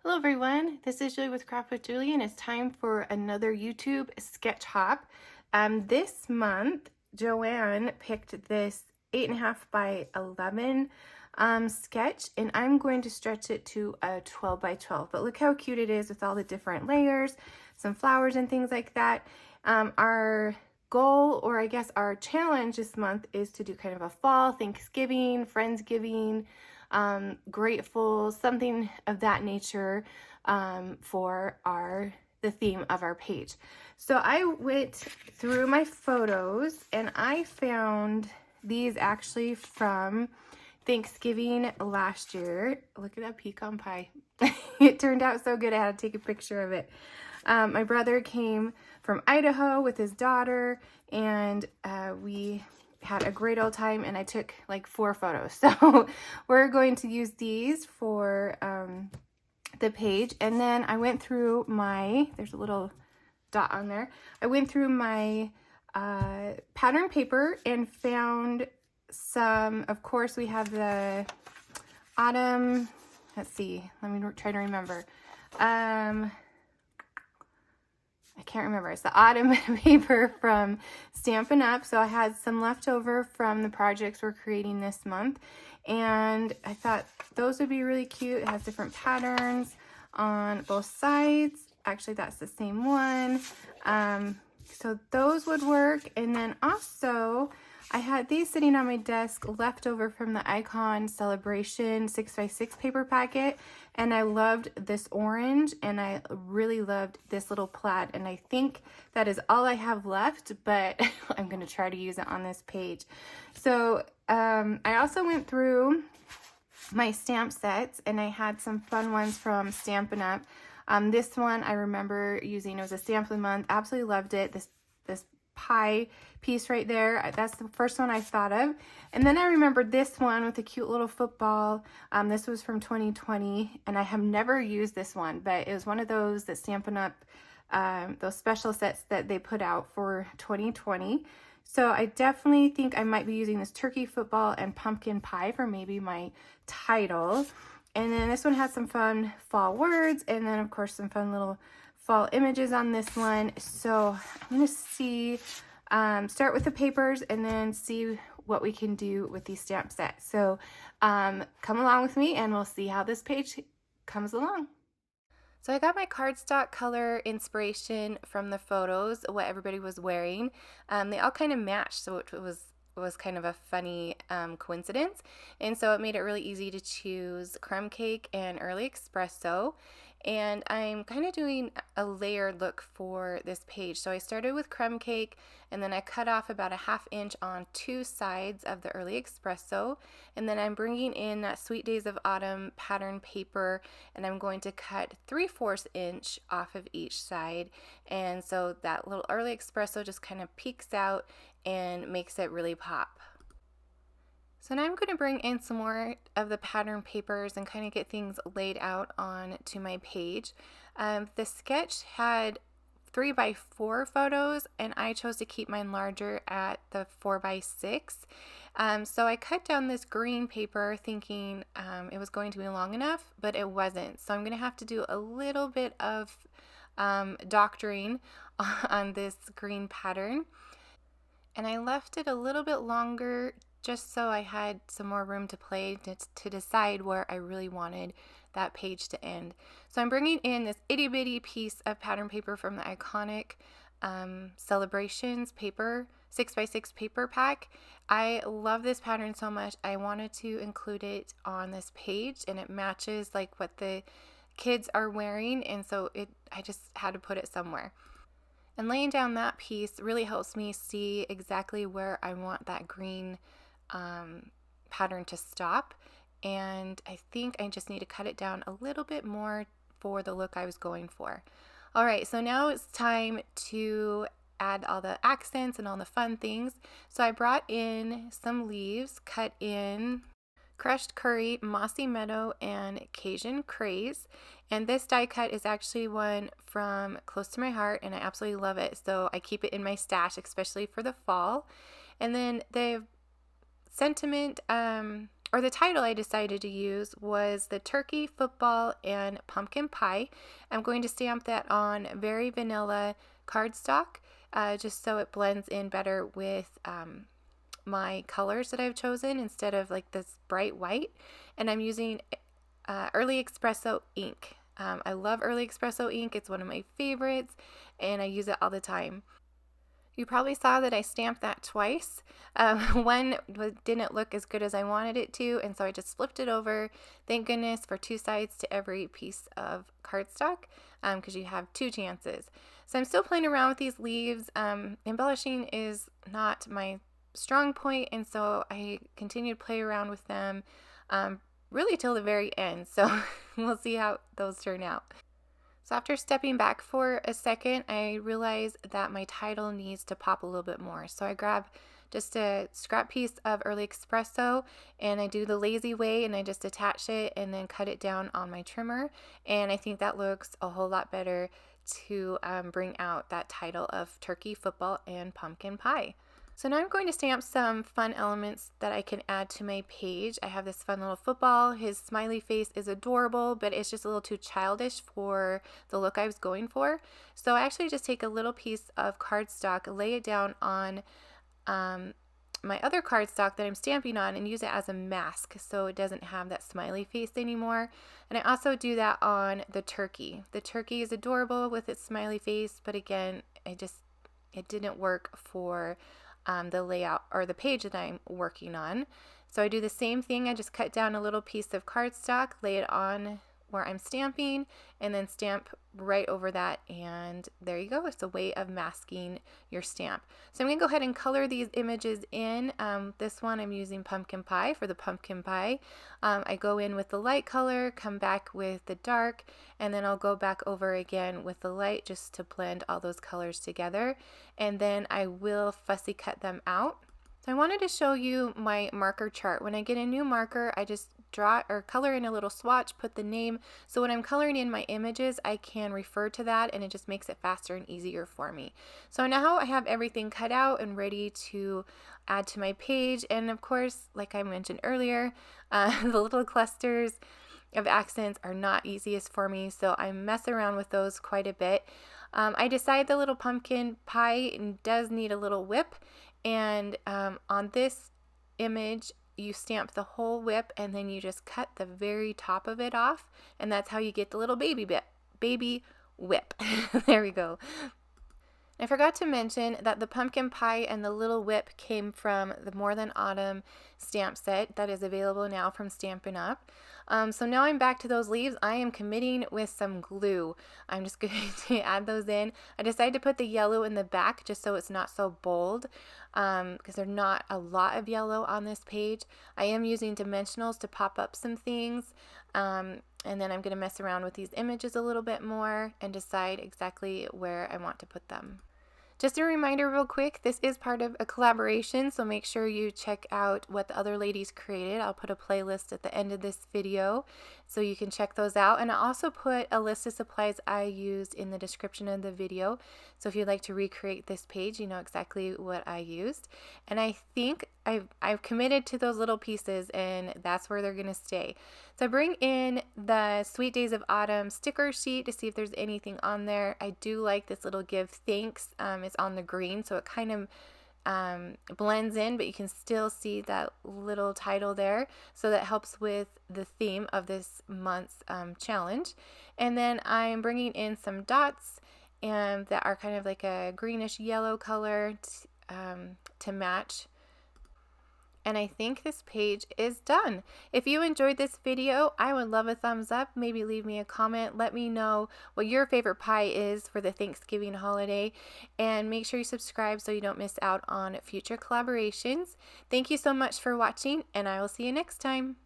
Hello everyone, this is Julie with Craft with Julie, and it's time for another YouTube sketch hop. This month, Joanne picked this 8.5 by 11 sketch, and I'm going to stretch it to a 12 by 12. But look how cute it is with all the different layers, some flowers and things like that. Our goal, or I guess our challenge this month, is to do kind of a fall Thanksgiving, Friendsgiving, grateful, something of that nature for the theme of our page. So I went through my photos and I found these actually from Thanksgiving last year. Look at that pecan pie. It turned out so good I had to take a picture of it. My brother came from Idaho with his daughter, and we had a great old time, and I took like 4 photos. So we're going to use these for the page. And then I went through there's a little dot on there. I went through my pattern paper and found some, of course, we have the autumn, let's see, let me try to remember. I can't remember. It's the autumn paper from Stampin' Up. So I had some left over from the projects we're creating this month, and I thought those would be really cute. It has different patterns on both sides. Actually, that's the same one. So those would work. And then also, I had these sitting on my desk left over from the Icon Celebration 6x6 paper packet, and I loved this orange, and I really loved this little plaid, and I think that is all I have left, but I'm going to try to use it on this page. So I also went through my stamp sets, and I had some fun ones from Stampin' Up. This one I remember using. It was a stamp of the month. Absolutely loved it. This pie piece right there, that's the first one I thought of. And then I remembered this one with a cute little football. This was from 2020, and I have never used this one, but it was one of those that Stampin' Up, those special sets that they put out for 2020. So I definitely think I might be using this turkey football and pumpkin pie for maybe my title. And then this one has some fun fall words, and then of course some fun little fall images on this one. So I'm going to see, start with the papers and then see what we can do with these stamp sets. So come along with me and we'll see how this page comes along. So I got my cardstock color inspiration from the photos, what everybody was wearing. They all kind of matched, so it was kind of a funny coincidence. And so it made it really easy to choose crumb cake and early espresso. And I'm kind of doing a layered look for this page. So I started with crumb cake, and then I cut off about a 1/2 inch on 2 sides of the early espresso. And then I'm bringing in that Sweet Days of Autumn pattern paper, and I'm going to cut 3/4 inch off of each side. And so that little early espresso just kind of peeks out and makes it really pop. So now I'm going to bring in some more of the pattern papers and kind of get things laid out on to my page. The sketch had 3x4 photos, and I chose to keep mine larger at the 4x6. So I cut down this green paper thinking it was going to be long enough, but it wasn't. So I'm going to have to do a little bit of doctoring on this green pattern. And I left it a little bit longer just so I had some more room to play to decide where I really wanted that page to end. So I'm bringing in this itty bitty piece of pattern paper from the iconic Celebrations paper 6x6 paper pack. I love this pattern so much. I wanted to include it on this page, and it matches like what the kids are wearing, and so I just had to put it somewhere. And laying down that piece really helps me see exactly where I want that green pattern to stop. And I think I just need to cut it down a little bit more for the look I was going for. All right, so now it's time to add all the accents and all the fun things. So I brought in some leaves cut in crushed curry, Mossy, Meadow, and Cajun Craze. And this die cut is actually one from close to my heart, and I absolutely love it. So I keep it in my stash, especially for the fall. And then the sentiment or the title I decided to use was the Turkey, Football, and Pumpkin Pie. I'm going to stamp that on very vanilla cardstock, just so it blends in better with my colors that I've chosen instead of like this bright white. And I'm using Early Espresso Ink. I love Early Espresso Ink. It's one of my favorites, and I use it all the time. You probably saw that I stamped that twice. One didn't look as good as I wanted it to, and so I just flipped it over. Thank goodness for 2 sides to every piece of cardstock, because you have 2 chances. So I'm still playing around with these leaves. Embellishing is not my strong point, and so I continue to play around with them really till the very end. So we'll see how those turn out. So after stepping back for a second, I realized that my title needs to pop a little bit more. So I grab just a scrap piece of Early Espresso, and I do the lazy way, and I just attach it and then cut it down on my trimmer. And I think that looks a whole lot better to bring out that title of Turkey, Football, and Pumpkin Pie. So now I'm going to stamp some fun elements that I can add to my page. I have this fun little football. His smiley face is adorable, but it's just a little too childish for the look I was going for. So I actually just take a little piece of cardstock, lay it down on my other cardstock that I'm stamping on, and use it as a mask so it doesn't have that smiley face anymore. And I also do that on the turkey. The turkey is adorable with its smiley face, but again, it didn't work for the layout or the page that I'm working on. So I do the same thing. I just cut down a little piece of cardstock, lay it on where I'm stamping, and then stamp right over that, and there you go. It's a way of masking your stamp. So I'm going to go ahead and color these images in. This one I'm using Pumpkin Pie for the pumpkin pie. I go in with the light color, come back with the dark, and then I'll go back over again with the light just to blend all those colors together, and then I will fussy cut them out. So I wanted to show you my marker chart. When I get a new marker, I just draw or color in a little swatch, put the name. So when I'm coloring in my images, I can refer to that, and it just makes it faster and easier for me. So now I have everything cut out and ready to add to my page. And of course, like I mentioned earlier, the little clusters of accents are not easiest for me, so I mess around with those quite a bit. I decide the little pumpkin pie does need a little whip, and on this image you stamp the whole whip, and then you just cut the very top of it off, and that's how you get the little baby whip. There we go. I forgot to mention that the pumpkin pie and the little whip came from the More Than Autumn stamp set that is available now from Stampin' Up. So now I'm back to those leaves. I am committing with some glue. I'm just going to add those in. I decided to put the yellow in the back just so it's not so bold, because there's not a lot of yellow on this page. I am using Dimensionals to pop up some things. And then I'm going to mess around with these images a little bit more and decide exactly where I want to put them. Just a reminder real quick, this is part of a collaboration, so make sure you check out what the other ladies created. I'll put a playlist at the end of this video so you can check those out. And I also put a list of supplies I used in the description of the video. So if you'd like to recreate this page, you know exactly what I used. And I think I've committed to those little pieces, and that's where they're going to stay. So I bring in the Sweet Days of Autumn sticker sheet to see if there's anything on there. I do like this little give thanks. It's on the green, so it kind of blends in, but you can still see that little title there. So that helps with the theme of this month's challenge. And then I'm bringing in some dots and that are kind of like a greenish yellow color to match. And I think this page is done. If you enjoyed this video, I would love a thumbs up. Maybe leave me a comment. Let me know what your favorite pie is for the Thanksgiving holiday. And make sure you subscribe so you don't miss out on future collaborations. Thank you so much for watching, and I will see you next time.